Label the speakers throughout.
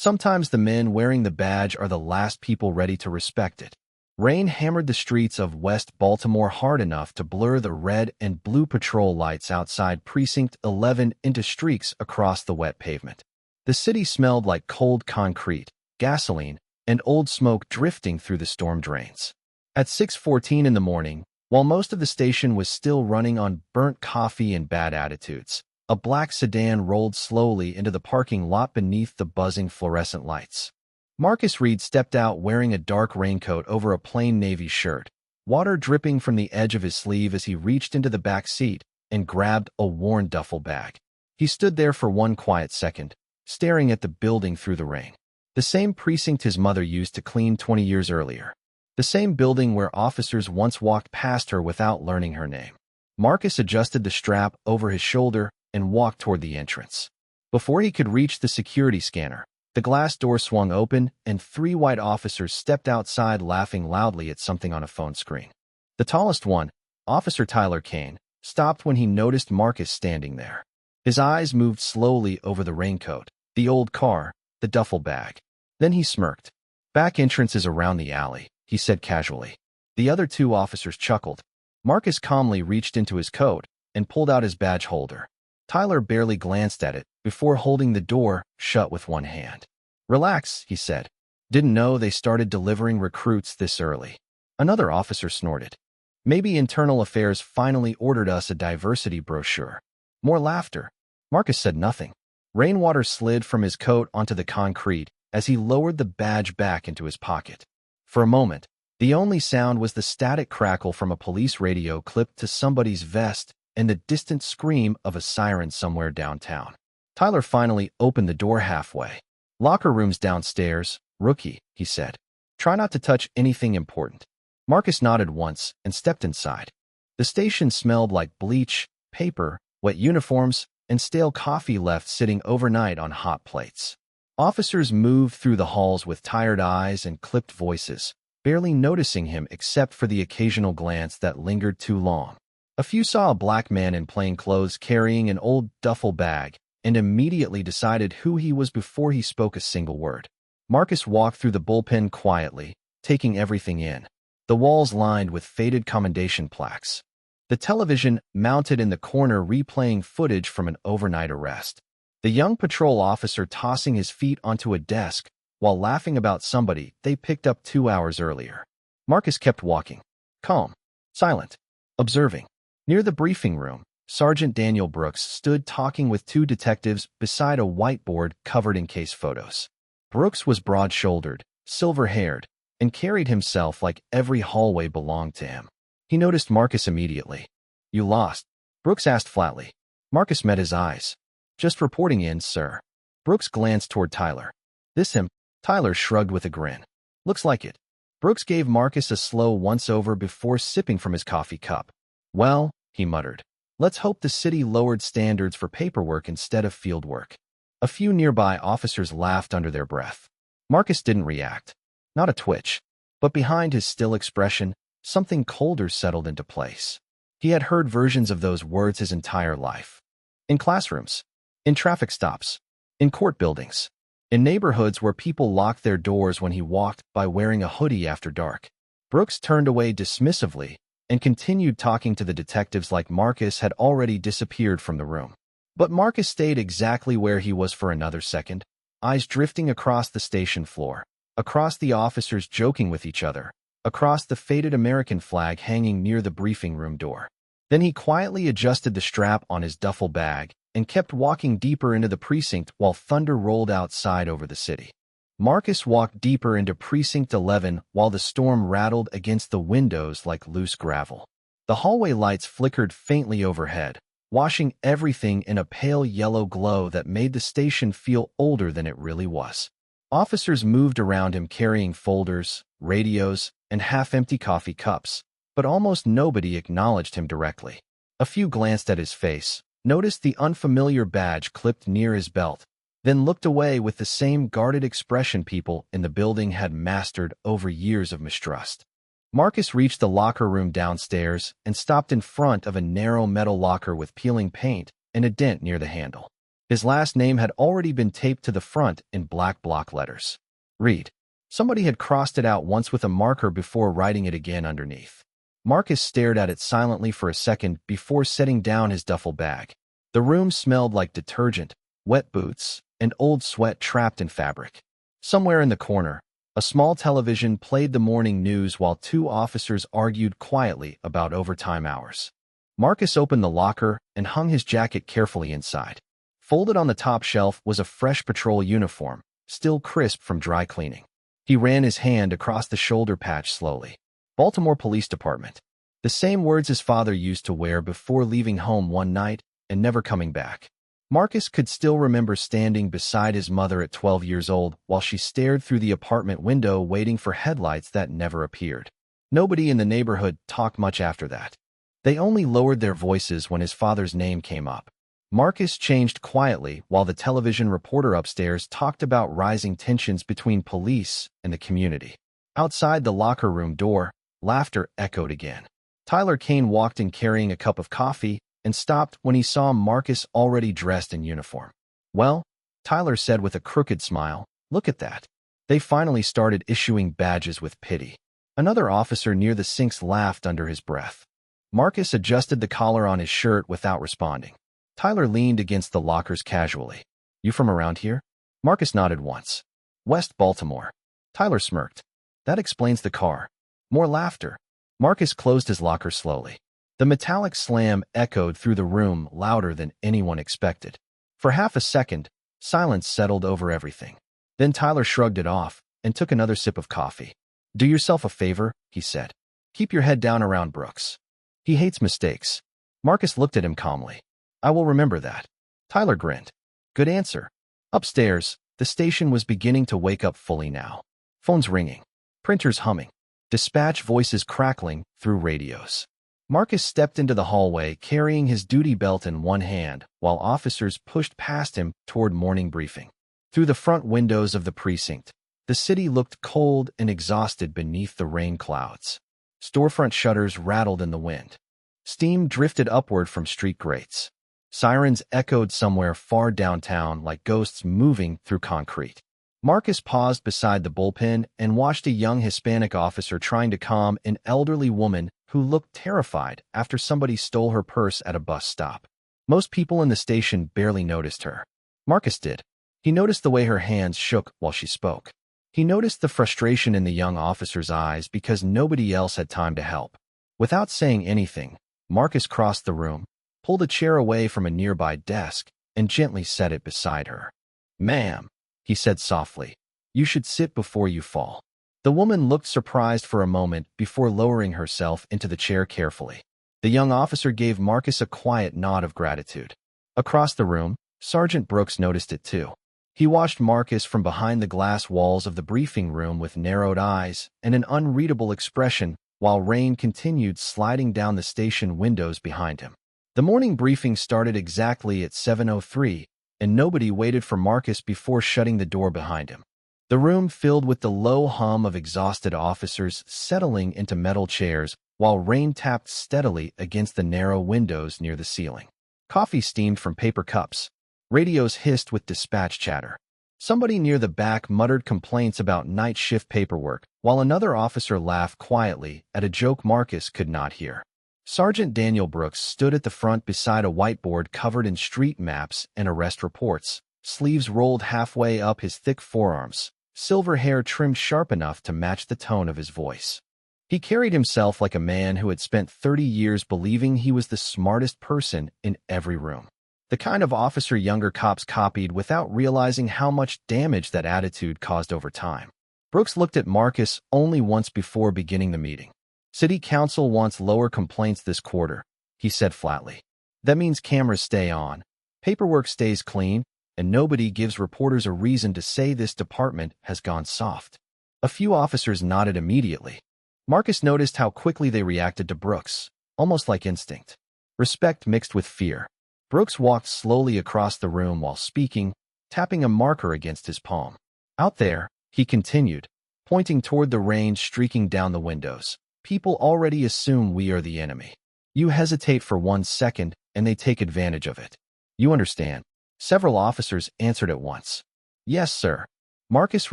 Speaker 1: Sometimes the men wearing the badge are the last people ready to respect it. Rain hammered the streets of West Baltimore hard enough to blur the red and blue patrol lights outside Precinct 11 into streaks across the wet pavement. The city smelled like cold concrete, gasoline, and old smoke drifting through the storm drains. At 6:14 in the morning, while most of the station was still running on burnt coffee and bad attitudes, a black sedan rolled slowly into the parking lot beneath the buzzing fluorescent lights. Marcus Reed stepped out wearing a dark raincoat over a plain navy shirt, water dripping from the edge of his sleeve as he reached into the back seat and grabbed a worn duffel bag. He stood there for one quiet second, staring at the building through the rain. The same precinct his mother used to clean 20 years earlier. The same building where officers once walked past her without learning her name. Marcus adjusted the strap over his shoulder and walked toward the entrance. Before he could reach the security scanner, the glass door swung open and 3 white officers stepped outside laughing loudly at something on a phone screen. The tallest one, Officer Tyler Kane, stopped when he noticed Marcus standing there. His eyes moved slowly over the raincoat, the old car, the duffel bag. Then he smirked. "Back entrance is around the alley," he said casually. The other 2 officers chuckled. Marcus calmly reached into his coat and pulled out his badge holder. Tyler barely glanced at it before holding the door shut with one hand. "Relax," he said. "Didn't know they started delivering recruits this early." Another officer snorted. "Maybe Internal Affairs finally ordered us a diversity brochure." More laughter. Marcus said nothing. Rainwater slid from his coat onto the concrete as he lowered the badge back into his pocket. For a moment, the only sound was the static crackle from a police radio clipped to somebody's vest and the distant scream of a siren somewhere downtown. Tyler finally opened the door halfway. "Locker rooms downstairs, rookie," he said. "Try not to touch anything important." Marcus nodded once and stepped inside. The station smelled like bleach, paper, wet uniforms, and stale coffee left sitting overnight on hot plates. Officers moved through the halls with tired eyes and clipped voices, barely noticing him except for the occasional glance that lingered too long. A few saw a black man in plain clothes carrying an old duffel bag and immediately decided who he was before he spoke a single word. Marcus walked through the bullpen quietly, taking everything in. The walls lined with faded commendation plaques. The television mounted in the corner replaying footage from an overnight arrest. The young patrol officer tossing his feet onto a desk while laughing about somebody they picked up 2 hours earlier. Marcus kept walking, calm, silent, observing. Near the briefing room, Sergeant Daniel Brooks stood talking with 2 detectives beside a whiteboard covered in case photos. Brooks was broad-shouldered, silver-haired, and carried himself like every hallway belonged to him. He noticed Marcus immediately. "You lost?" Brooks asked flatly. Marcus met his eyes. "Just reporting in, sir." Brooks glanced toward Tyler. "This him?" Tyler shrugged with a grin. "Looks like it." Brooks gave Marcus a slow once-over before sipping from his coffee cup. "Well," he muttered, "let's hope the city lowered standards for paperwork instead of field work." A few nearby officers laughed under their breath. Marcus didn't react. Not a twitch. But behind his still expression, something colder settled into place. He had heard versions of those words his entire life. In classrooms, in traffic stops, in court buildings, in neighborhoods where people locked their doors when he walked by wearing a hoodie after dark. Brooks turned away dismissively and continued talking to the detectives like Marcus had already disappeared from the room. But Marcus stayed exactly where he was for another second, eyes drifting across the station floor, across the officers joking with each other, across the faded American flag hanging near the briefing room door. Then he quietly adjusted the strap on his duffel bag and kept walking deeper into the precinct while thunder rolled outside over the city. Marcus walked deeper into Precinct 11 while the storm rattled against the windows like loose gravel. The hallway lights flickered faintly overhead, washing everything in a pale yellow glow that made the station feel older than it really was. Officers moved around him carrying folders, radios, and half-empty coffee cups, but almost nobody acknowledged him directly. A few glanced at his face, noticed the unfamiliar badge clipped near his belt, then looked away with the same guarded expression people in the building had mastered over years of mistrust. Marcus reached the locker room downstairs and stopped in front of a narrow metal locker with peeling paint and a dent near the handle. His last name had already been taped to the front in black block letters. Read. Somebody had crossed it out once with a marker before writing it again underneath. Marcus stared at it silently for a second before setting down his duffel bag. The room smelled like detergent, wet boots, and old sweat trapped in fabric. Somewhere in the corner, a small television played the morning news while two officers argued quietly about overtime hours. Marcus opened the locker and hung his jacket carefully inside. Folded on the top shelf was a fresh patrol uniform, still crisp from dry cleaning. He ran his hand across the shoulder patch slowly. Baltimore Police Department. The same words his father used to wear before leaving home one night and never coming back. Marcus could still remember standing beside his mother at 12 years old while she stared through the apartment window waiting for headlights that never appeared. Nobody in the neighborhood talked much after that. They only lowered their voices when his father's name came up. Marcus changed quietly while the television reporter upstairs talked about rising tensions between police and the community. Outside the locker room door, laughter echoed again. Tyler Kane walked in carrying a cup of coffee and stopped when he saw Marcus already dressed in uniform. "Well," Tyler said with a crooked smile, "look at that." They finally started issuing badges with pity. Another officer near the sinks laughed under his breath. Marcus adjusted the collar on his shirt without responding. Tyler leaned against the lockers casually. "You from around here?" Marcus nodded once. "West Baltimore." Tyler smirked. "That explains the car." More laughter. Marcus closed his locker slowly. The metallic slam echoed through the room louder than anyone expected. For half a second, silence settled over everything. Then Tyler shrugged it off and took another sip of coffee. "Do yourself a favor," he said. "Keep your head down around Brooks. He hates mistakes." Marcus looked at him calmly. "I will remember that." Tyler grinned. "Good answer." Upstairs, the station was beginning to wake up fully now. Phones ringing. Printers humming. Dispatch voices crackling through radios. Marcus stepped into the hallway carrying his duty belt in one hand while officers pushed past him toward morning briefing. Through the front windows of the precinct, the city looked cold and exhausted beneath the rain clouds. Storefront shutters rattled in the wind. Steam drifted upward from street grates. Sirens echoed somewhere far downtown like ghosts moving through concrete. Marcus paused beside the bullpen and watched a young Hispanic officer trying to calm an elderly woman who looked terrified after somebody stole her purse at a bus stop. Most people in the station barely noticed her. Marcus did. He noticed the way her hands shook while she spoke. He noticed the frustration in the young officer's eyes because nobody else had time to help. Without saying anything, Marcus crossed the room, pulled a chair away from a nearby desk, and gently set it beside her. "Ma'am," he said softly, "you should sit before you fall." The woman looked surprised for a moment before lowering herself into the chair carefully. The young officer gave Marcus a quiet nod of gratitude. Across the room, Sergeant Brooks noticed it too. He watched Marcus from behind the glass walls of the briefing room with narrowed eyes and an unreadable expression while rain continued sliding down the station windows behind him. The morning briefing started exactly at 7:03, and nobody waited for Marcus before shutting the door behind him. The room filled with the low hum of exhausted officers settling into metal chairs while rain tapped steadily against the narrow windows near the ceiling. Coffee steamed from paper cups. Radios hissed with dispatch chatter. Somebody near the back muttered complaints about night shift paperwork, while another officer laughed quietly at a joke Marcus could not hear. Sergeant Daniel Brooks stood at the front beside a whiteboard covered in street maps and arrest reports, sleeves rolled halfway up his thick forearms, silver hair trimmed sharp enough to match the tone of his voice. He carried himself like a man who had spent 30 years believing he was the smartest person in every room. The kind of officer younger cops copied without realizing how much damage that attitude caused over time. Brooks looked at Marcus only once before beginning the meeting. "City Council wants lower complaints this quarter," he said flatly. "That means cameras stay on, paperwork stays clean, and nobody gives reporters a reason to say this department has gone soft." A few officers nodded immediately. Marcus noticed how quickly they reacted to Brooks, almost like instinct. Respect mixed with fear. Brooks walked slowly across the room while speaking, tapping a marker against his palm. "Out there," he continued, pointing toward the rain streaking down the windows, "people already assume we are the enemy. You hesitate for 1 second, and they take advantage of it. You understand? Several officers answered at once. Yes, sir. Marcus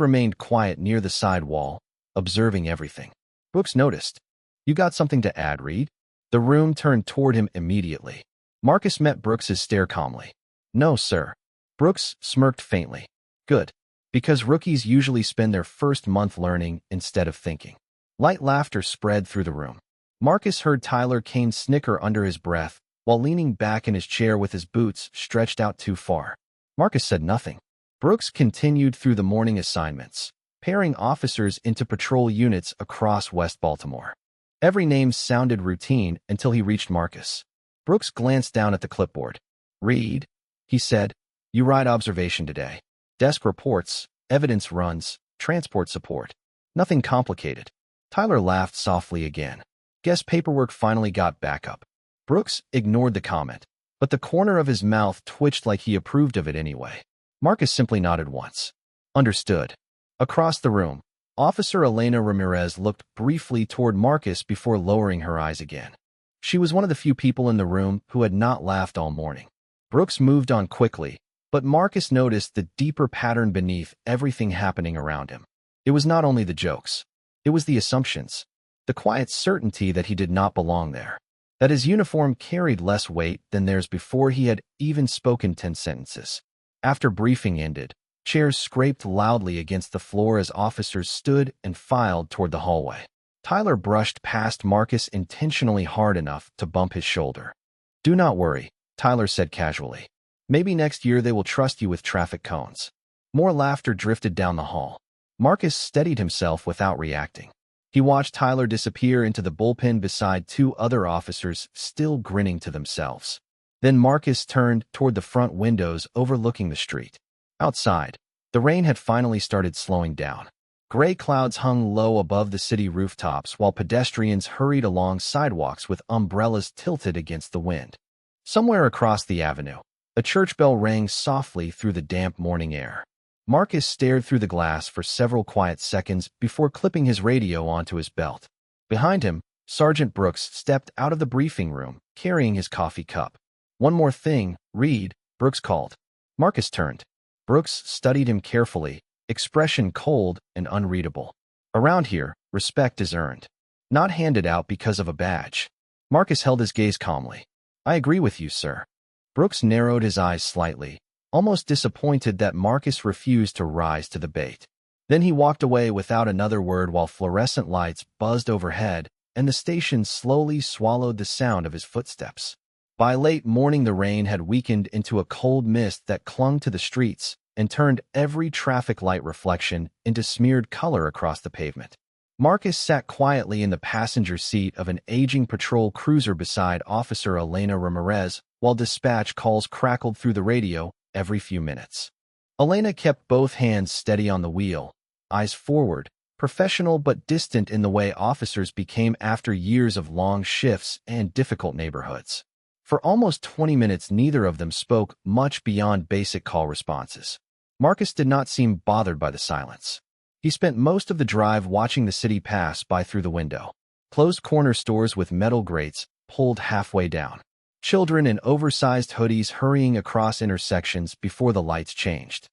Speaker 1: remained quiet near the side wall, observing everything. Brooks noticed. You got something to add, Reed? The room turned toward him immediately. Marcus met Brooks's stare calmly. No, sir. Brooks smirked faintly. Good. Because rookies usually spend their first month learning instead of thinking. Light laughter spread through the room. Marcus heard Tyler Kane snicker under his breath while leaning back in his chair with his boots stretched out too far. Marcus said nothing. Brooks continued through the morning assignments, pairing officers into patrol units across West Baltimore. Every name sounded routine until he reached Marcus. Brooks glanced down at the clipboard. Reed, he said, you ride observation today. Desk reports, evidence runs, transport support. Nothing complicated. Tyler laughed softly again. Guess paperwork finally got back up. Brooks ignored the comment, but the corner of his mouth twitched like he approved of it anyway. Marcus simply nodded once. Understood. Across the room, Officer Elena Ramirez looked briefly toward Marcus before lowering her eyes again. She was one of the few people in the room who had not laughed all morning. Brooks moved on quickly, but Marcus noticed the deeper pattern beneath everything happening around him. It was not only the jokes. It was the assumptions, the quiet certainty that he did not belong there, that his uniform carried less weight than theirs before he had even spoken 10 sentences. After briefing ended, chairs scraped loudly against the floor as officers stood and filed toward the hallway. Tyler brushed past Marcus intentionally hard enough to bump his shoulder. Do not worry, Tyler said casually. Maybe next year they will trust you with traffic cones. More laughter drifted down the hall. Marcus steadied himself without reacting. He watched Tyler disappear into the bullpen beside two other officers still grinning to themselves. Then Marcus turned toward the front windows overlooking the street. Outside, the rain had finally started slowing down. Gray clouds hung low above the city rooftops while pedestrians hurried along sidewalks with umbrellas tilted against the wind. Somewhere across the avenue, a church bell rang softly through the damp morning air. Marcus stared through the glass for several quiet seconds before clipping his radio onto his belt. Behind him, Sergeant Brooks stepped out of the briefing room, carrying his coffee cup. One more thing, Reed, Brooks called. Marcus turned. Brooks studied him carefully, expression cold and unreadable. Around here, respect is earned, not handed out because of a badge. Marcus held his gaze calmly. I agree with you, sir. Brooks narrowed his eyes slightly, almost disappointed that Marcus refused to rise to the bait. Then he walked away without another word while fluorescent lights buzzed overhead and the station slowly swallowed the sound of his footsteps. By late morning, the rain had weakened into a cold mist that clung to the streets and turned every traffic light reflection into smeared color across the pavement. Marcus sat quietly in the passenger seat of an aging patrol cruiser beside Officer Elena Ramirez while dispatch calls crackled through the radio every few minutes. Elena kept both hands steady on the wheel, eyes forward, professional but distant in the way officers became after years of long shifts and difficult neighborhoods. For almost 20 minutes, neither of them spoke much beyond basic call responses. Marcus did not seem bothered by the silence. He spent most of the drive watching the city pass by through the window. Closed corner stores with metal grates pulled halfway down. Children in oversized hoodies hurrying across intersections before the lights changed.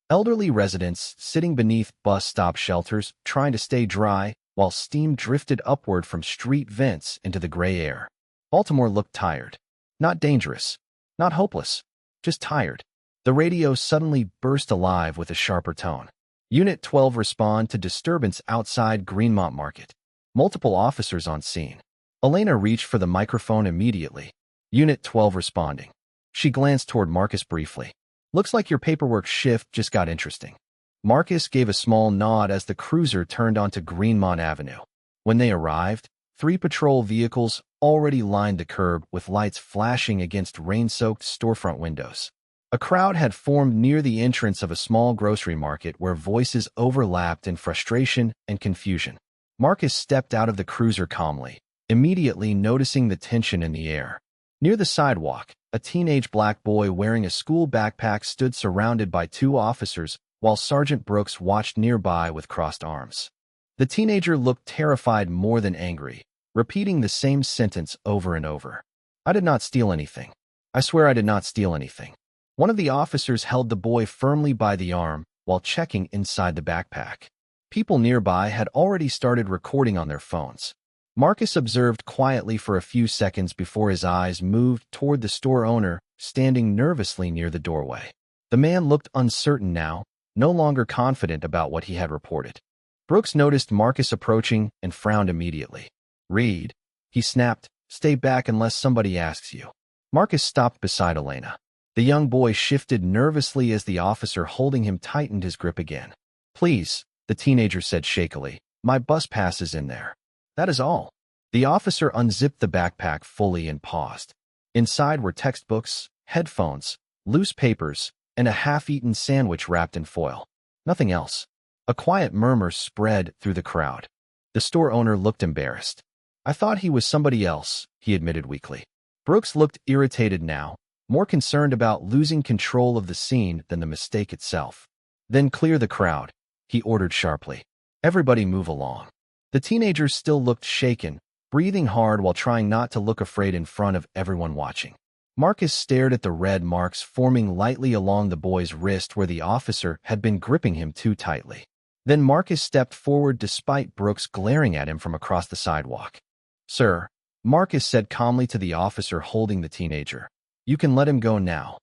Speaker 1: Elderly residents sitting beneath bus stop shelters trying to stay dry while steam drifted upward from street vents into the gray air. Baltimore looked tired. Not dangerous. Not hopeless. Just tired. The radio suddenly burst alive with a sharper tone. Unit 12 respond to disturbance outside Greenmont Market. Multiple officers on scene. Elena reached for the microphone immediately. Unit 12 responding. She glanced toward Marcus briefly. Looks like your paperwork shift just got interesting. Marcus gave a small nod as the cruiser turned onto Greenmont Avenue. When they arrived, 3 patrol vehicles already lined the curb with lights flashing against rain-soaked storefront windows. A crowd had formed near the entrance of a small grocery market where voices overlapped in frustration and confusion. Marcus stepped out of the cruiser calmly, immediately noticing the tension in the air. Near the sidewalk, a teenage black boy wearing a school backpack stood surrounded by 2 officers while Sergeant Brooks watched nearby with crossed arms. The teenager looked terrified more than angry, repeating the same sentence over and over. I did not steal anything. I swear I did not steal anything. One of the officers held the boy firmly by the arm while checking inside the backpack. People nearby had already started recording on their phones. Marcus observed quietly for a few seconds before his eyes moved toward the store owner, standing nervously near the doorway. The man looked uncertain now, no longer confident about what he had reported. Brooks noticed Marcus approaching and frowned immediately. "Reed," he snapped, "stay back unless somebody asks you." Marcus stopped beside Elena. The young boy shifted nervously as the officer holding him tightened his grip again. "Please," the teenager said shakily, "my bus pass is in there. That is all." The officer unzipped the backpack fully and paused. Inside were textbooks, headphones, loose papers, and a half-eaten sandwich wrapped in foil. Nothing else. A quiet murmur spread through the crowd. The store owner looked embarrassed. "I thought he was somebody else," he admitted weakly. Brooks looked irritated now, more concerned about losing control of the scene than the mistake itself. "Then clear the crowd," he ordered sharply. "Everybody move along." The teenager still looked shaken, breathing hard while trying not to look afraid in front of everyone watching. Marcus stared at the red marks forming lightly along the boy's wrist where the officer had been gripping him too tightly. Then Marcus stepped forward despite Brooks glaring at him from across the sidewalk. "Sir," Marcus said calmly to the officer holding the teenager, "you can let him go now."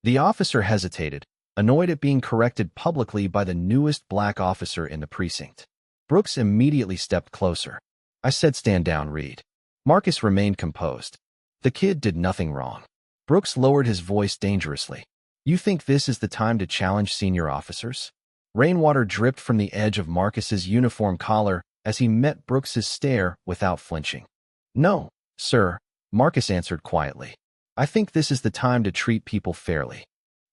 Speaker 1: The officer hesitated, annoyed at being corrected publicly by the newest black officer in the precinct. Brooks immediately stepped closer. "I said stand down, Reed." Marcus remained composed. The kid did nothing wrong. Brooks lowered his voice dangerously. "You think this is the time to challenge senior officers?" Rainwater dripped from the edge of Marcus's uniform collar as he met Brooks's stare without flinching. "No, sir," Marcus answered quietly. "I think this is the time to treat people fairly."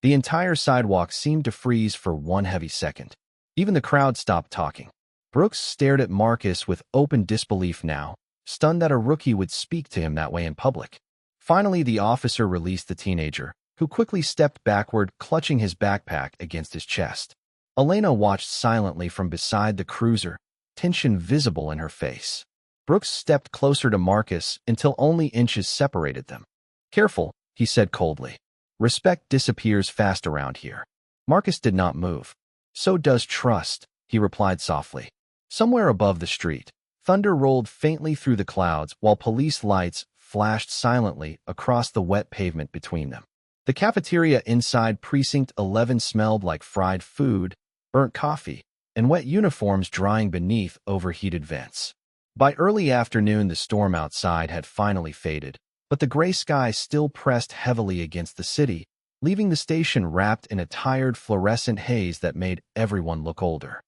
Speaker 1: The entire sidewalk seemed to freeze for one heavy second. Even the crowd stopped talking. Brooks stared at Marcus with open disbelief now, stunned that a rookie would speak to him that way in public. Finally, the officer released the teenager, who quickly stepped backward, clutching his backpack against his chest. Elena watched silently from beside the cruiser, tension visible in her face. Brooks stepped closer to Marcus until only inches separated them. "Careful," he said coldly. "Respect disappears fast around here." Marcus did not move. "So does trust," he replied softly. Somewhere above the street, thunder rolled faintly through the clouds while police lights flashed silently across the wet pavement between them. The cafeteria inside Precinct 11 smelled like fried food, burnt coffee, and wet uniforms drying beneath overheated vents. By early afternoon, the storm outside had finally faded, but the gray sky still pressed heavily against the city, leaving the station wrapped in a tired fluorescent haze that made everyone look older.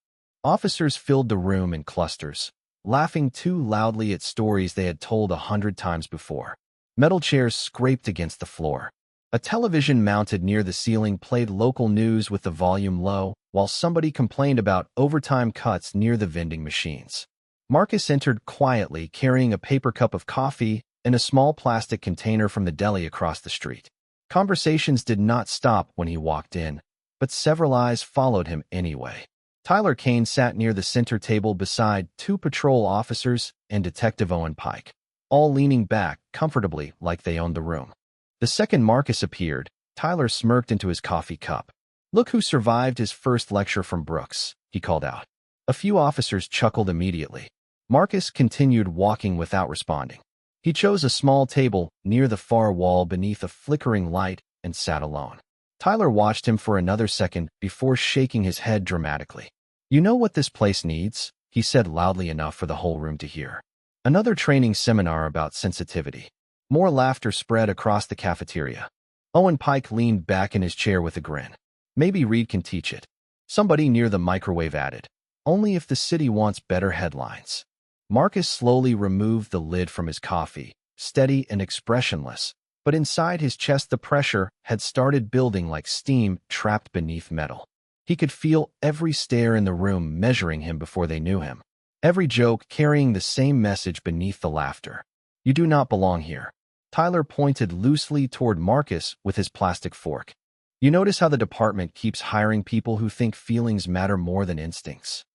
Speaker 1: Officers filled the room in clusters, laughing too loudly at stories they had told 100 times before. Metal chairs scraped against the floor. A television mounted near the ceiling played local news with the volume low, while somebody complained about overtime cuts near the vending machines. Marcus entered quietly, carrying a paper cup of coffee and a small plastic container from the deli across the street. Conversations did not stop when he walked in, but several eyes followed him anyway. Tyler Kane sat near the center table beside two patrol officers and Detective Owen Pike, all leaning back comfortably like they owned the room. The second Marcus appeared, Tyler smirked into his coffee cup. "Look who survived his first lecture from Brooks," he called out. A few officers chuckled immediately. Marcus continued walking without responding. He chose a small table near the far wall beneath a flickering light and sat alone. Tyler watched him for another second before shaking his head dramatically. "You know what this place needs?" he said loudly enough for the whole room to hear. "Another training seminar about sensitivity." More laughter spread across the cafeteria. Owen Pike leaned back in his chair with a grin. "Maybe Reed can teach it." Somebody near the microwave added, "Only if the city wants better headlines." Marcus slowly removed the lid from his coffee, steady and expressionless, but inside his chest the pressure had started building like steam trapped beneath metal. He could feel every stare in the room measuring him before they knew him. Every joke carrying the same message beneath the laughter. "You do not belong here." Tyler pointed loosely toward Marcus with his plastic fork. "You notice how the department keeps hiring people who think feelings matter more than instincts?"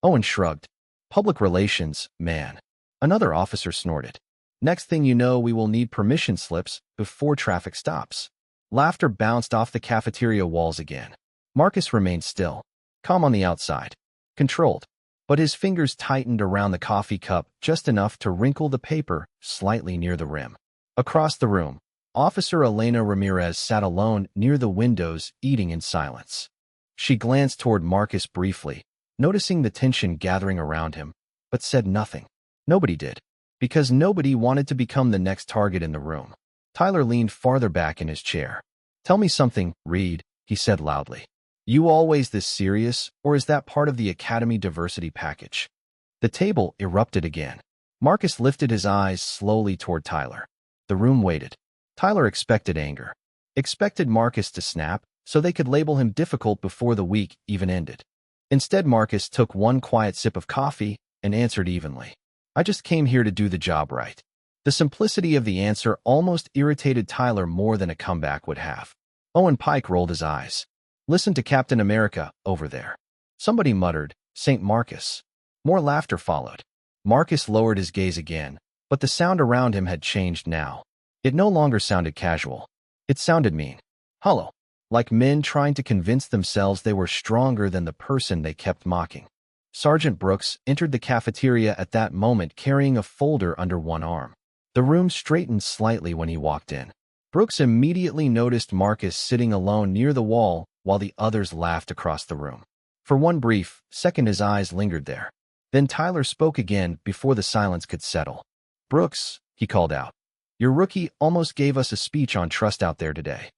Speaker 1: Owen shrugged. "Public relations, man." Another officer snorted. "Next thing you know, we will need permission slips before traffic stops." Laughter bounced off the cafeteria walls again. Marcus remained still, calm on the outside, controlled, but his fingers tightened around the coffee cup just enough to wrinkle the paper slightly near the rim. Across the room, Officer Elena Ramirez sat alone near the windows, eating in silence. She glanced toward Marcus briefly, noticing the tension gathering around him, but said nothing. Nobody did, because nobody wanted to become the next target in the room. Tyler leaned farther back in his chair. "Tell me something, Reed," he said loudly. "You always this serious, or is that part of the Academy diversity package?" The table erupted again. Marcus lifted his eyes slowly toward Tyler. The room waited. Tyler expected anger. Expected Marcus to snap, so they could label him difficult before the week even ended. Instead, Marcus took one quiet sip of coffee and answered evenly. "I just came here to do the job right." The simplicity of the answer almost irritated Tyler more than a comeback would have. Owen Pike rolled his eyes. "Listen to Captain America over there." Somebody muttered, "St. Marcus." More laughter followed. Marcus lowered his gaze again, but the sound around him had changed now. It no longer sounded casual. It sounded mean, hollow, like men trying to convince themselves they were stronger than the person they kept mocking. Sergeant Brooks entered the cafeteria at that moment carrying a folder under one arm. The room straightened slightly when he walked in. Brooks immediately noticed Marcus sitting alone near the wall while the others laughed across the room. For one brief second his eyes lingered there. Then Tyler spoke again before the silence could settle. "Brooks," he called out, "your rookie almost gave us a speech on trust out there today."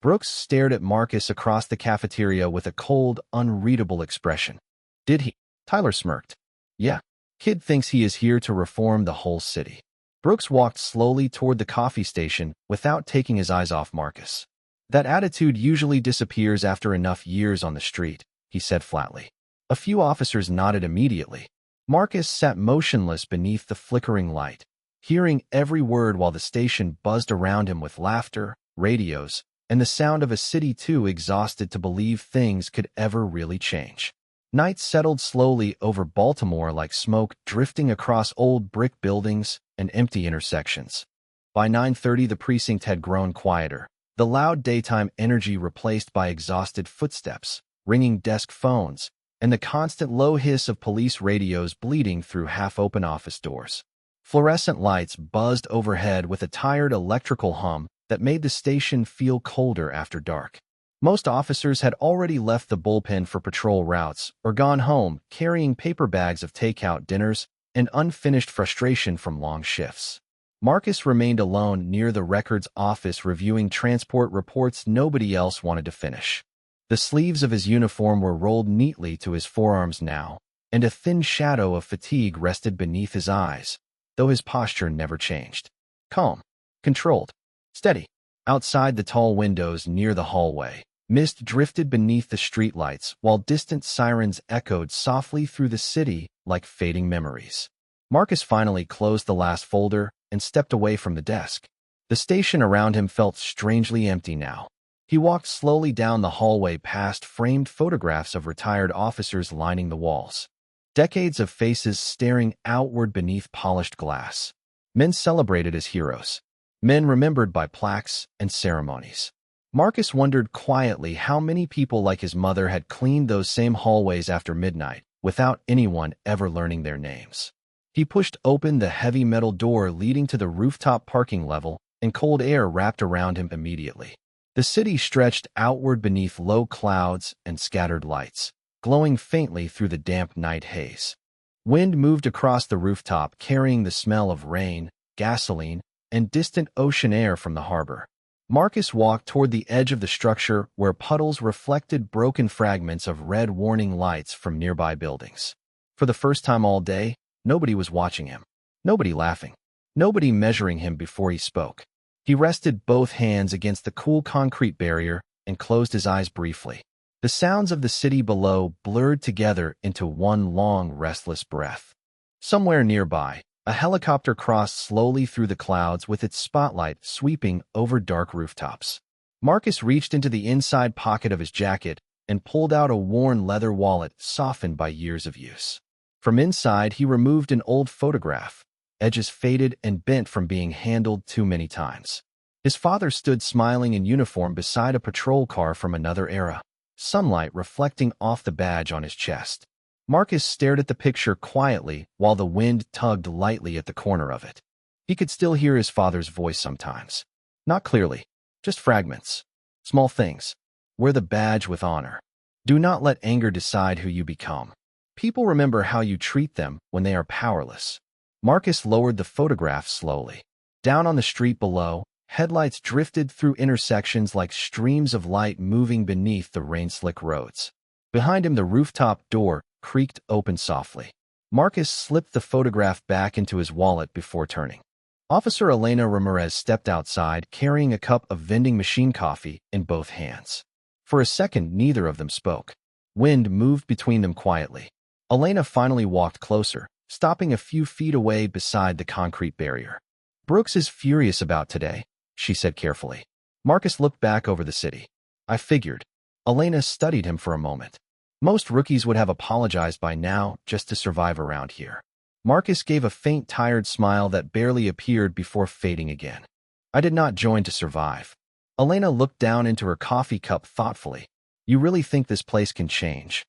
Speaker 1: Brooks stared at Marcus across the cafeteria with a cold, unreadable expression. "Did he?" Tyler smirked. "Yeah. Kid thinks he is here to reform the whole city." Brooks walked slowly toward the coffee station without taking his eyes off Marcus. "That attitude usually disappears after enough years on the street," he said flatly. A few officers nodded immediately. Marcus sat motionless beneath the flickering light, hearing every word while the station buzzed around him with laughter, radios, and the sound of a city too exhausted to believe things could ever really change. Night settled slowly over Baltimore like smoke drifting across old brick buildings and empty intersections. By 9:30, the precinct had grown quieter, the loud daytime energy replaced by exhausted footsteps, ringing desk phones, and the constant low hiss of police radios bleeding through half-open office doors. Fluorescent lights buzzed overhead with a tired electrical hum that made the station feel colder after dark. Most officers had already left the bullpen for patrol routes or gone home carrying paper bags of takeout dinners and unfinished frustration from long shifts. Marcus remained alone near the records office reviewing transport reports nobody else wanted to finish. The sleeves of his uniform were rolled neatly to his forearms now, and a thin shadow of fatigue rested beneath his eyes, though his posture never changed. Calm, controlled, steady. Outside the tall windows near the hallway, mist drifted beneath the streetlights while distant sirens echoed softly through the city like fading memories. Marcus finally closed the last folder and stepped away from the desk. The station around him felt strangely empty now. He walked slowly down the hallway past framed photographs of retired officers lining the walls. Decades of faces staring outward beneath polished glass. Men celebrated as heroes. Men remembered by plaques and ceremonies. Marcus wondered quietly how many people like his mother had cleaned those same hallways after midnight without anyone ever learning their names. He pushed open the heavy metal door leading to the rooftop parking level, and cold air wrapped around him immediately. The city stretched outward beneath low clouds and scattered lights, glowing faintly through the damp night haze. Wind moved across the rooftop carrying the smell of rain, gasoline, and distant ocean air from the harbor. Marcus walked toward the edge of the structure where puddles reflected broken fragments of red warning lights from nearby buildings. For the first time all day, nobody was watching him. Nobody laughing. Nobody measuring him before he spoke. He rested both hands against the cool concrete barrier and closed his eyes briefly. The sounds of the city below blurred together into one long, restless breath. Somewhere nearby, a helicopter crossed slowly through the clouds with its spotlight sweeping over dark rooftops. Marcus reached into the inside pocket of his jacket and pulled out a worn leather wallet softened by years of use. From inside, he removed an old photograph, edges faded and bent from being handled too many times. His father stood smiling in uniform beside a patrol car from another era, sunlight reflecting off the badge on his chest. Marcus stared at the picture quietly while the wind tugged lightly at the corner of it. He could still hear his father's voice sometimes. Not clearly, just fragments. Small things. Wear the badge with honor. Do not let anger decide who you become. People remember how you treat them when they are powerless. Marcus lowered the photograph slowly. Down on the street below, headlights drifted through intersections like streams of light moving beneath the rain-slick roads. Behind him, the rooftop door creaked open softly. Marcus slipped the photograph back into his wallet before turning. Officer Elena Ramirez stepped outside, carrying a cup of vending machine coffee in both hands. For a second, neither of them spoke. Wind moved between them quietly. Elena finally walked closer, stopping a few feet away beside the concrete barrier. "Brooks is furious about today," she said carefully. Marcus looked back over the city. "I figured." Elena studied him for a moment. "Most rookies would have apologized by now just to survive around here." Marcus gave a faint, tired smile that barely appeared before fading again. "I did not join to survive." Elena looked down into her coffee cup thoughtfully. "You really think this place can change?"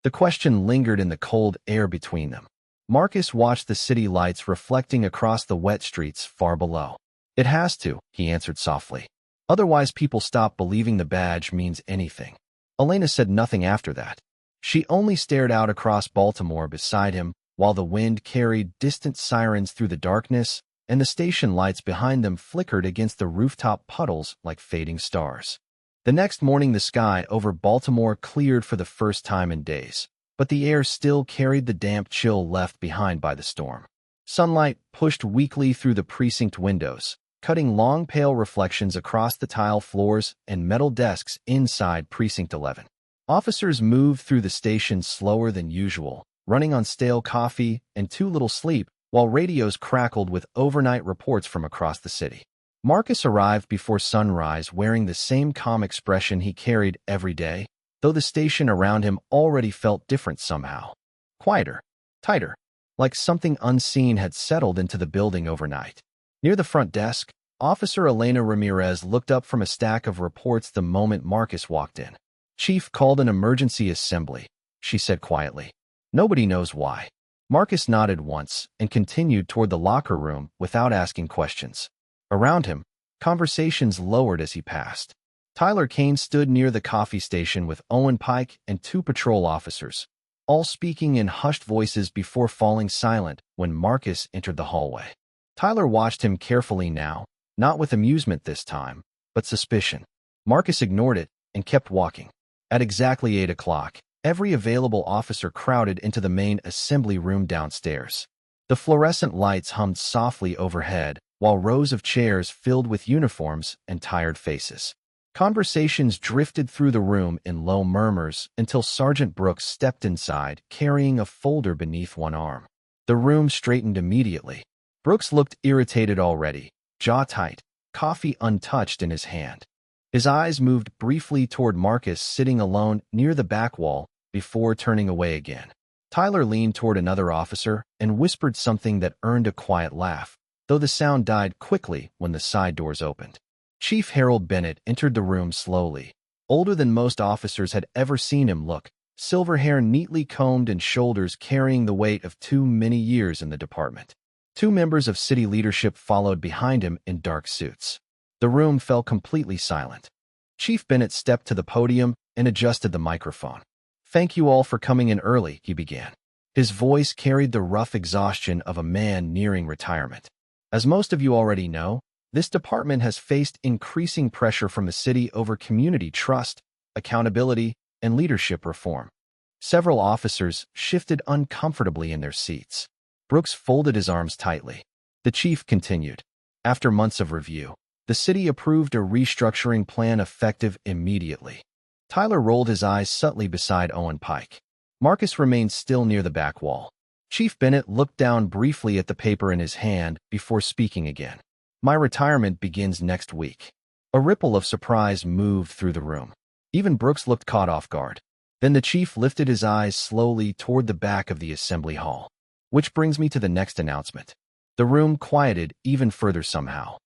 Speaker 1: The question lingered in the cold air between them. Marcus watched the city lights reflecting across the wet streets far below. "It has to," he answered softly. "Otherwise people stop believing the badge means anything." Elena said nothing after that. She only stared out across Baltimore beside him while the wind carried distant sirens through the darkness and the station lights behind them flickered against the rooftop puddles like fading stars. The next morning, the sky over Baltimore cleared for the first time in days, but the air still carried the damp chill left behind by the storm. Sunlight pushed weakly through the precinct windows, cutting long pale reflections across the tile floors and metal desks inside Precinct 11. Officers moved through the station slower than usual, running on stale coffee and too little sleep, while radios crackled with overnight reports from across the city. Marcus arrived before sunrise wearing the same calm expression he carried every day, though the station around him already felt different somehow. Quieter, tighter, like something unseen had settled into the building overnight. Near the front desk, Officer Elena Ramirez looked up from a stack of reports the moment Marcus walked in. "Chief called an emergency assembly," she said quietly. "Nobody knows why." Marcus nodded once and continued toward the locker room without asking questions. Around him, conversations lowered as he passed. Tyler Kane stood near the coffee station with Owen Pike and two patrol officers, all speaking in hushed voices before falling silent when Marcus entered the hallway. Tyler watched him carefully now, not with amusement this time, but suspicion. Marcus ignored it and kept walking. At exactly 8 o'clock, every available officer crowded into the main assembly room downstairs. The fluorescent lights hummed softly overhead, while rows of chairs filled with uniforms and tired faces. Conversations drifted through the room in low murmurs until Sergeant Brooks stepped inside, carrying a folder beneath one arm. The room straightened immediately. Brooks looked irritated already, jaw tight, coffee untouched in his hand. His eyes moved briefly toward Marcus sitting alone near the back wall before turning away again. Tyler leaned toward another officer and whispered something that earned a quiet laugh, though the sound died quickly when the side doors opened. Chief Harold Bennett entered the room slowly. Older than most officers had ever seen him look, silver hair neatly combed and shoulders carrying the weight of too many years in the department. Two members of city leadership followed behind him in dark suits. The room fell completely silent. Chief Bennett stepped to the podium and adjusted the microphone. "Thank you all for coming in early," he began. His voice carried the rough exhaustion of a man nearing retirement. "As most of you already know, this department has faced increasing pressure from the city over community trust, accountability, and leadership reform." Several officers shifted uncomfortably in their seats. Brooks folded his arms tightly. The chief continued. "After months of review, the city approved a restructuring plan effective immediately." Tyler rolled his eyes subtly beside Owen Pike. Marcus remained still near the back wall. Chief Bennett looked down briefly at the paper in his hand before speaking again. "My retirement begins next week." A ripple of surprise moved through the room. Even Brooks looked caught off guard. Then the chief lifted his eyes slowly toward the back of the assembly hall. "Which brings me to the next announcement." The room quieted even further somehow.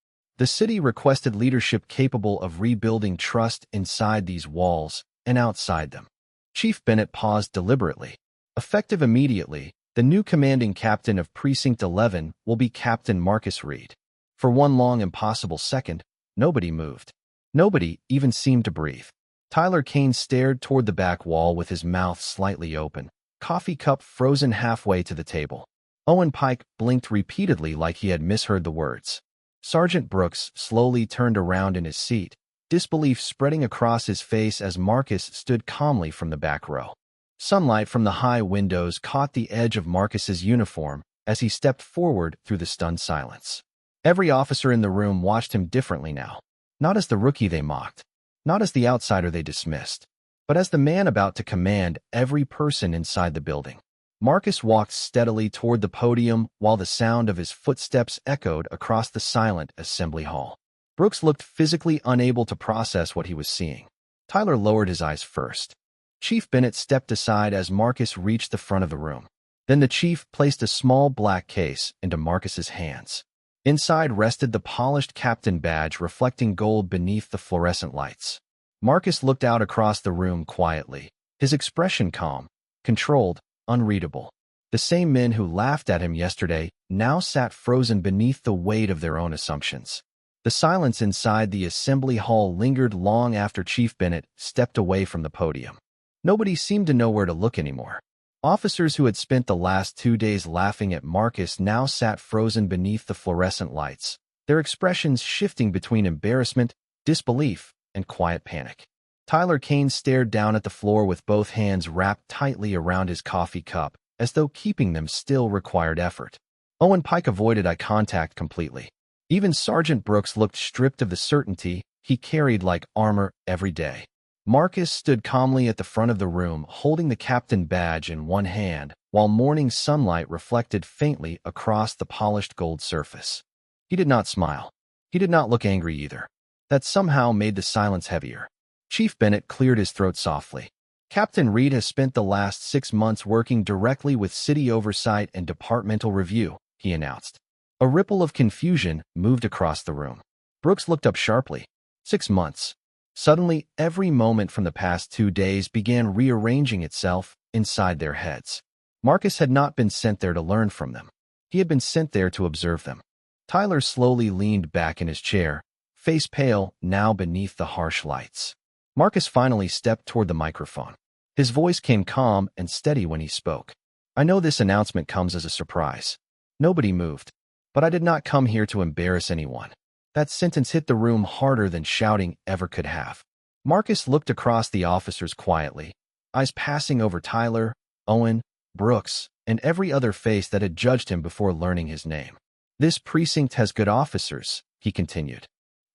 Speaker 1: The city requested leadership capable of rebuilding trust inside these walls and outside them. Chief Bennett paused deliberately. Effective immediately, the new commanding captain of Precinct 11 will be Captain Marcus Reed. For one long impossible second, nobody moved. Nobody even seemed to breathe. Tyler Kane stared toward the back wall with his mouth slightly open, coffee cup frozen halfway to the table. Owen Pike blinked repeatedly like he had misheard the words. Sergeant Brooks slowly turned around in his seat, disbelief spreading across his face as Marcus stood calmly from the back row. Sunlight from the high windows caught the edge of Marcus's uniform as he stepped forward through the stunned silence. Every officer in the room watched him differently now, not as the rookie they mocked, not as the outsider they dismissed, but as the man about to command every person inside the building. Marcus walked steadily toward the podium while the sound of his footsteps echoed across the silent assembly hall. Brooks looked physically unable to process what he was seeing. Tyler lowered his eyes first. Chief Bennett stepped aside as Marcus reached the front of the room. Then the chief placed a small black case into Marcus's hands. Inside rested the polished captain badge reflecting gold beneath the fluorescent lights. Marcus looked out across the room quietly, his expression calm, controlled, unreadable. The same men who laughed at him yesterday now sat frozen beneath the weight of their own assumptions. The silence inside the assembly hall lingered long after Chief Bennett stepped away from the podium. Nobody seemed to know where to look anymore. Officers who had spent the last 2 days laughing at Marcus now sat frozen beneath the fluorescent lights, their expressions shifting between embarrassment, disbelief, and quiet panic. Tyler Kane stared down at the floor with both hands wrapped tightly around his coffee cup, as though keeping them still required effort. Owen Pike avoided eye contact completely. Even Sergeant Brooks looked stripped of the certainty he carried like armor every day. Marcus stood calmly at the front of the room, holding the captain badge in one hand, while morning sunlight reflected faintly across the polished gold surface. He did not smile. He did not look angry either. That somehow made the silence heavier. Chief Bennett cleared his throat softly. Captain Reed has spent the last 6 months working directly with city oversight and departmental review, he announced. A ripple of confusion moved across the room. Brooks looked up sharply. 6 months. Suddenly, every moment from the past 2 days began rearranging itself inside their heads. Marcus had not been sent there to learn from them. He had been sent there to observe them. Tyler slowly leaned back in his chair, face pale now beneath the harsh lights. Marcus finally stepped toward the microphone. His voice came calm and steady when he spoke. I know this announcement comes as a surprise. Nobody moved. But I did not come here to embarrass anyone. That sentence hit the room harder than shouting ever could have. Marcus looked across the officers quietly, eyes passing over Tyler, Owen, Brooks, and every other face that had judged him before learning his name. This precinct has good officers, he continued.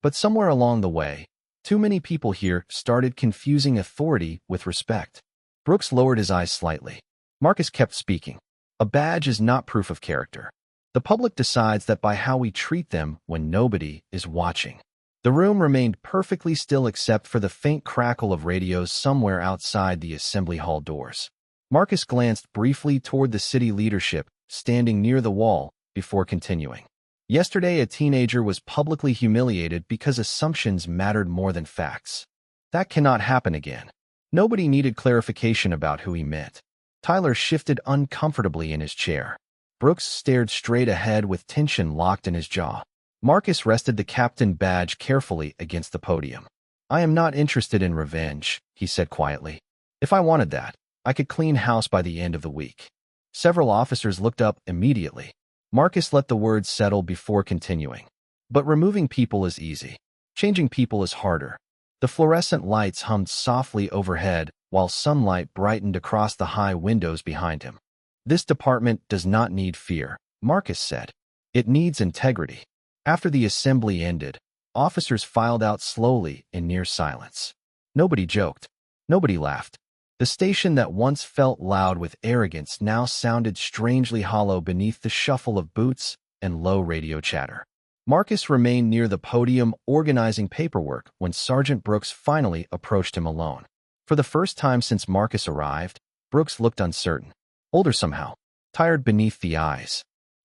Speaker 1: But somewhere along the way, too many people here started confusing authority with respect. Brooks lowered his eyes slightly. Marcus kept speaking. A badge is not proof of character. The public decides that by how we treat them when nobody is watching. The room remained perfectly still except for the faint crackle of radios somewhere outside the assembly hall doors. Marcus glanced briefly toward the city leadership, standing near the wall, before continuing. Yesterday, a teenager was publicly humiliated because assumptions mattered more than facts. That cannot happen again. Nobody needed clarification about who he meant. Tyler shifted uncomfortably in his chair. Brooks stared straight ahead with tension locked in his jaw. Marcus rested the captain badge carefully against the podium. I am not interested in revenge, he said quietly. If I wanted that, I could clean house by the end of the week. Several officers looked up immediately. Marcus let the words settle before continuing. But removing people is easy. Changing people is harder. The fluorescent lights hummed softly overhead while sunlight brightened across the high windows behind him. This department does not need fear, Marcus said. It needs integrity. After the assembly ended, officers filed out slowly in near silence. Nobody joked. Nobody laughed. The station that once felt loud with arrogance now sounded strangely hollow beneath the shuffle of boots and low radio chatter. Marcus remained near the podium organizing paperwork when Sergeant Brooks finally approached him alone. For the first time since Marcus arrived, Brooks looked uncertain. Older somehow, tired beneath the eyes.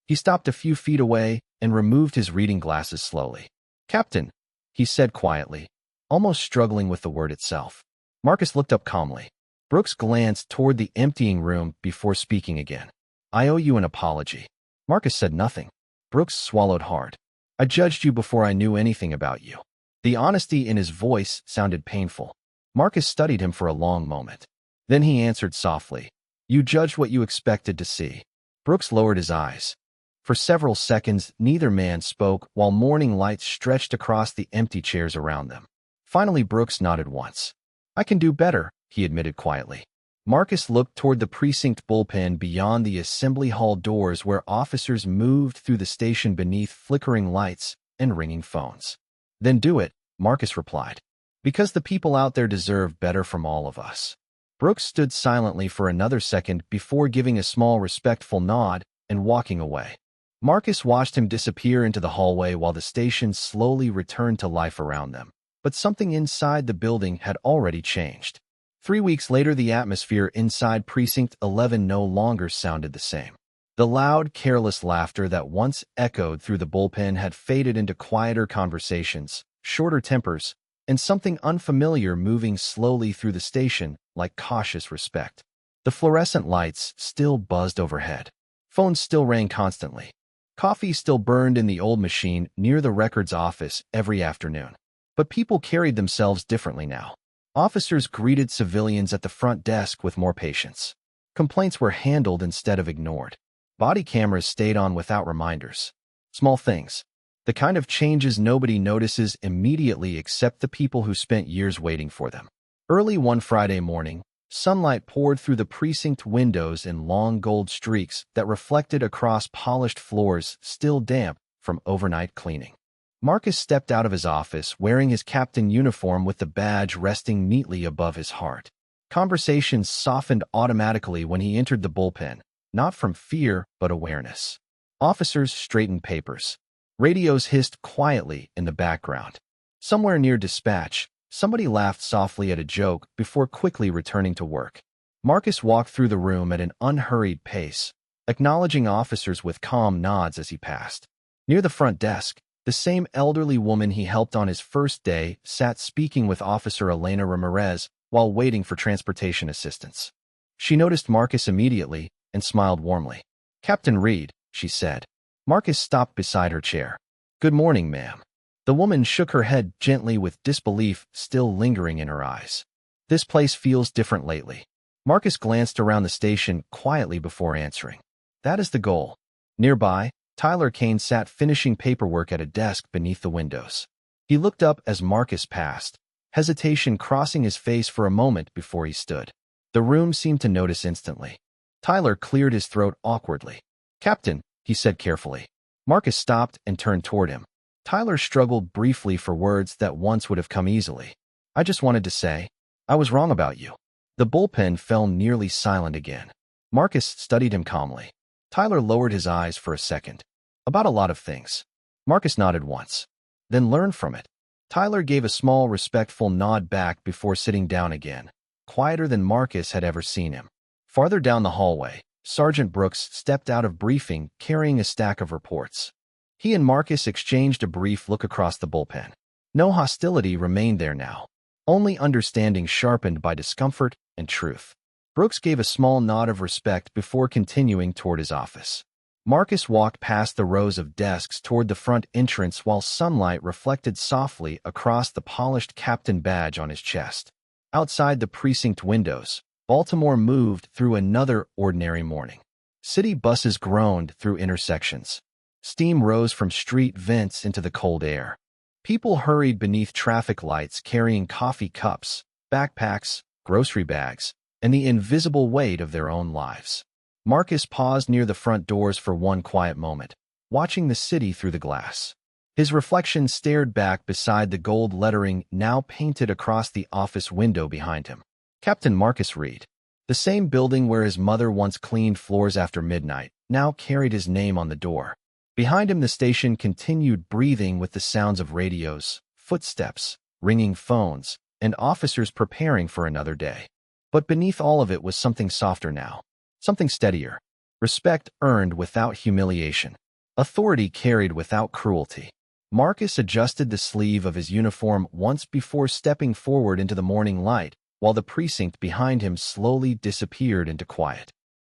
Speaker 1: He stopped a few feet away and removed his reading glasses slowly. "Captain," he said quietly, almost struggling with the word itself. Marcus looked up calmly. Brooks glanced toward the emptying room before speaking again. "I owe you an apology." Marcus said nothing. Brooks swallowed hard. "I judged you before I knew anything about you." The honesty in his voice sounded painful. Marcus studied him for a long moment. Then he answered softly, "You judged what you expected to see." Brooks lowered his eyes. For several seconds, neither man spoke while morning lights stretched across the empty chairs around them. Finally, Brooks nodded once. "I can do better," he admitted quietly. Marcus looked toward the precinct bullpen beyond the assembly hall doors where officers moved through the station beneath flickering lights and ringing phones. "Then do it," Marcus replied. "Because the people out there deserve better from all of us." Brooks stood silently for another second before giving a small respectful nod and walking away. Marcus watched him disappear into the hallway while the station slowly returned to life around them. But something inside the building had already changed. 3 weeks later, the atmosphere inside Precinct 11 no longer sounded the same. The loud, careless laughter that once echoed through the bullpen had faded into quieter conversations, shorter tempers, and something unfamiliar moving slowly through the station like cautious respect. The fluorescent lights still buzzed overhead. Phones still rang constantly. Coffee still burned in the old machine near the records office every afternoon. But people carried themselves differently now. Officers greeted civilians at the front desk with more patience. Complaints were handled instead of ignored. Body cameras stayed on without reminders. Small things. The kind of changes nobody notices immediately except the people who spent years waiting for them. Early one Friday morning, sunlight poured through the precinct windows in long gold streaks that reflected across polished floors still damp from overnight cleaning. Marcus stepped out of his office wearing his captain uniform with the badge resting neatly above his heart. Conversations softened automatically when he entered the bullpen, not from fear but awareness. Officers straightened papers. Radios hissed quietly in the background. Somewhere near dispatch, somebody laughed softly at a joke before quickly returning to work. Marcus walked through the room at an unhurried pace, acknowledging officers with calm nods as he passed. Near the front desk, the same elderly woman he helped on his first day sat speaking with Officer Elena Ramirez while waiting for transportation assistance. She noticed Marcus immediately and smiled warmly. "Captain Reed," she said. Marcus stopped beside her chair. "Good morning, ma'am." The woman shook her head gently with disbelief still lingering in her eyes. "This place feels different lately." Marcus glanced around the station quietly before answering. "That is the goal." Nearby, Tyler Kane sat finishing paperwork at a desk beneath the windows. He looked up as Marcus passed, hesitation crossing his face for a moment before he stood. The room seemed to notice instantly. Tyler cleared his throat awkwardly. "Captain," he said carefully. Marcus stopped and turned toward him. Tyler struggled briefly for words that once would have come easily. "I just wanted to say, I was wrong about you." The bullpen fell nearly silent again. Marcus studied him calmly. Tyler lowered his eyes for a second. "About a lot of things." Marcus nodded once. "Then learn from it." Tyler gave a small, respectful nod back before sitting down again, quieter than Marcus had ever seen him. Farther down the hallway, Sergeant Brooks stepped out of briefing carrying a stack of reports. He and Marcus exchanged a brief look across the bullpen. No hostility remained there now, only understanding sharpened by discomfort and truth. Brooks gave a small nod of respect before continuing toward his office. Marcus walked past the rows of desks toward the front entrance while sunlight reflected softly across the polished captain badge on his chest. Outside the precinct windows, Baltimore moved through another ordinary morning. City buses groaned through intersections. Steam rose from street vents into the cold air. People hurried beneath traffic lights carrying coffee cups, backpacks, grocery bags, and the invisible weight of their own lives. Marcus paused near the front doors for one quiet moment, watching the city through the glass. His reflection stared back beside the gold lettering now painted across the office window behind him. Captain Marcus Reed. The same building where his mother once cleaned floors after midnight now carried his name on the door. Behind him, the station continued breathing with the sounds of radios, footsteps, ringing phones, and officers preparing for another day. But beneath all of it was something softer now, something steadier. Respect earned without humiliation. Authority carried without cruelty. Marcus adjusted the sleeve of his uniform once before stepping forward into the morning light, while the precinct behind him slowly disappeared into quiet.